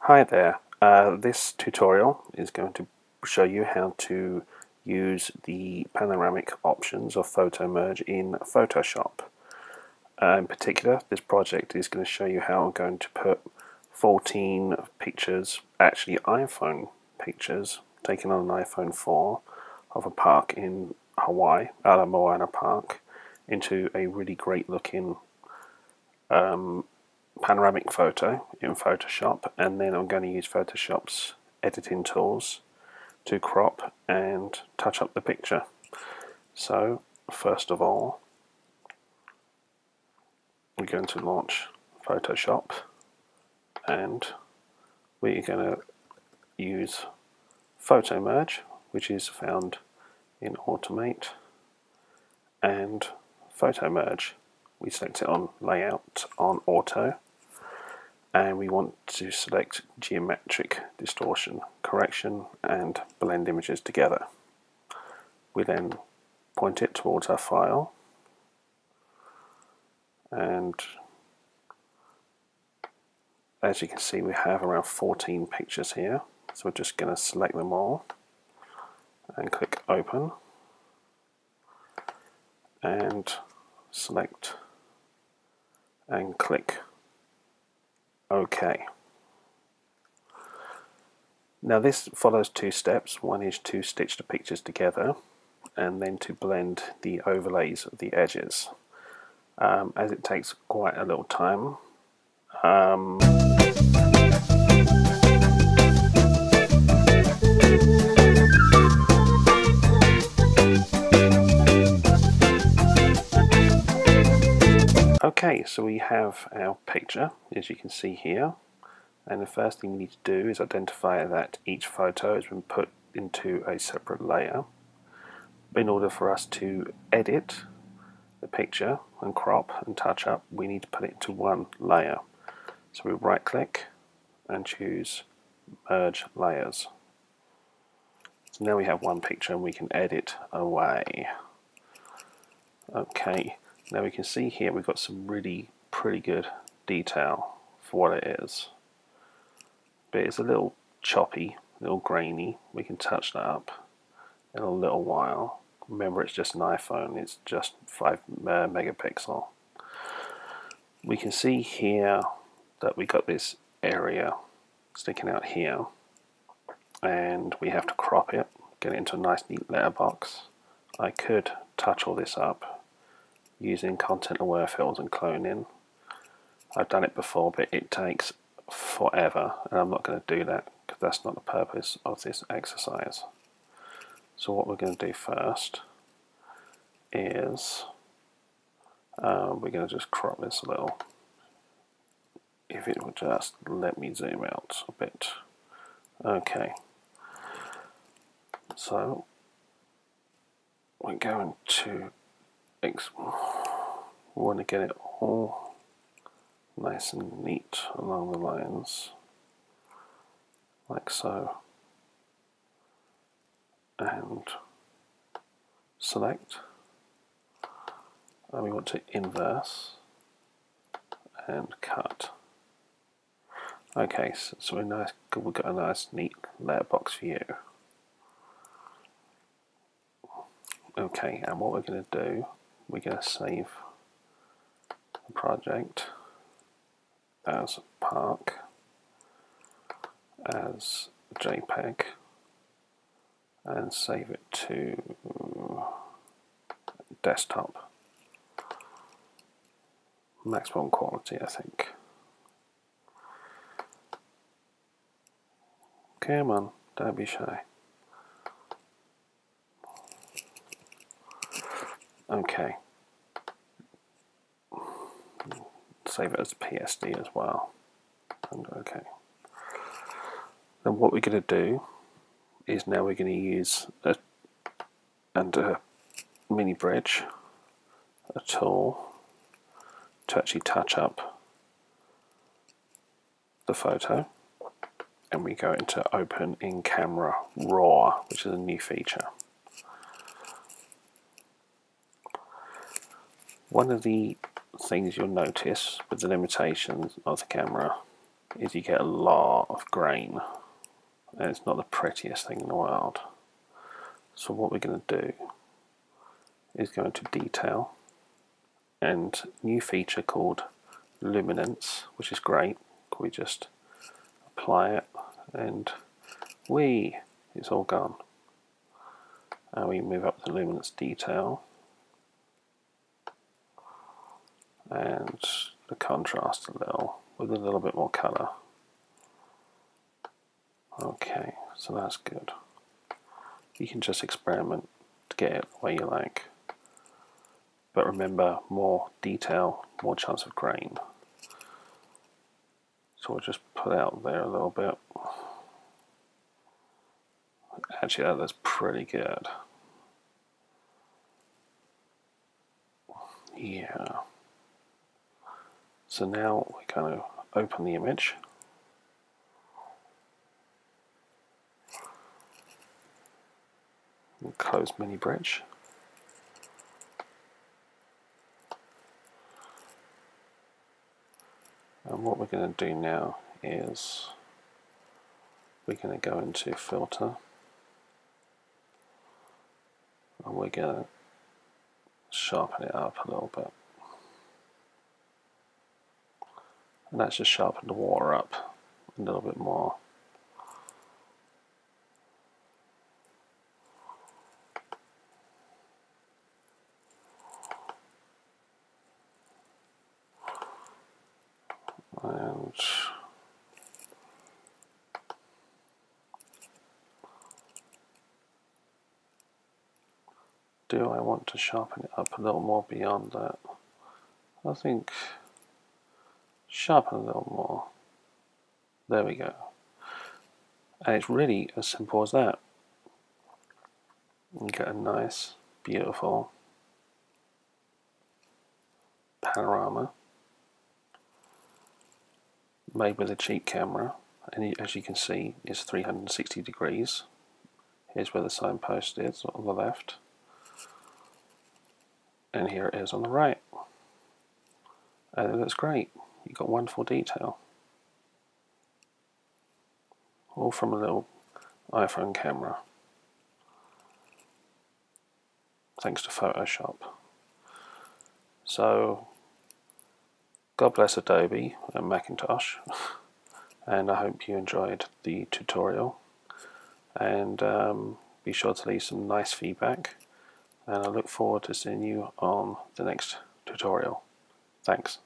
Hi there, this tutorial is going to show you how to use the panoramic options of Photomerge in Photoshop. In particular, this project is going to show you how I'm going to put 14 pictures, actually iPhone pictures, taken on an iPhone 4 of a park in Hawaii, Ala Moana Park, into a really great looking panoramic photo in Photoshop, and then I'm going to use Photoshop's editing tools to crop and touch up the picture. So first of all, we're going to launch Photoshop, and we're going to use Photomerge, which is found in Automate, and Photomerge. We select it on Layout on Auto, and we want to select Geometric Distortion Correction and blend images together. We then point it towards our file, and as you can see we have around 14 pictures here, so we're just going to select them all and click Open and select and click OK. Now this follows two steps. One is to stitch the pictures together and then to blend the overlays of the edges. As it takes quite a little time, okay, so we have our picture, as you can see here, and the first thing we need to do is identify that each photo has been put into a separate layer. In order for us to edit the picture and crop and touch up, we need to put it into one layer. So we right click and choose Merge Layers. So now we have one picture and we can edit away. Okay, now we can see here we've got some really pretty good detail for what it is. But it's a little choppy, a little grainy. We can touch that up in a little while. Remember, it's just an iPhone, it's just 5 megapixel. We can see here that we got this area sticking out here, and we have to crop it, get it into a nice neat letterbox. I could touch all this up using content aware fills and cloning. I've done it before, but it takes forever, and I'm not going to do that because that's not the purpose of this exercise. So what we're going to do first is we're going to just crop this a little. If it would just let me zoom out a bit. Okay, so we're going to want to get it all nice and neat along the lines, like so, and select, and we want to inverse and cut. Okay, so we've got a nice neat letterbox view. Okay, and what we're going to do, we're going to save the project as Park, as JPEG, and save it to desktop. Maximum quality, I think. Come on, don't be shy. Okay. Save it as PSD as well. And okay. Then what we're going to do is now we're going to use a mini bridge, a tool, to actually touch up the photo, and we go into Open in Camera Raw, which is a new feature. One of the things you'll notice with the limitations of the camera is you get a lot of grain, and it's not the prettiest thing in the world. So what we're going to do is go into detail and new feature called luminance, which is great. We just apply it and it's all gone. And we move up the luminance detail and the contrast a little with a little bit more colour. Okay, so that's good. You can just experiment to get it the way you like. But remember, more detail, more chance of grain. So we'll just put out there a little bit. Actually, that looks pretty good. Yeah. So now we kind of open the image. And close mini bridge. And what we're going to do now is we're going to go into filter, and we're going to sharpen it up a little bit. And that's just sharpen the water up a little bit more. And do I want to sharpen it up a little more beyond that? I think sharpen a little more. There we go. And it's really as simple as that. You get a nice, beautiful panorama made with a cheap camera, and as you can see, it's 360 degrees. Here's where the signpost is on the left, and here it is on the right. And it looks great. You've got wonderful detail, all from a little iPhone camera, thanks to Photoshop. So God bless Adobe and Macintosh, and I hope you enjoyed the tutorial, and be sure to leave some nice feedback, and I look forward to seeing you on the next tutorial. Thanks.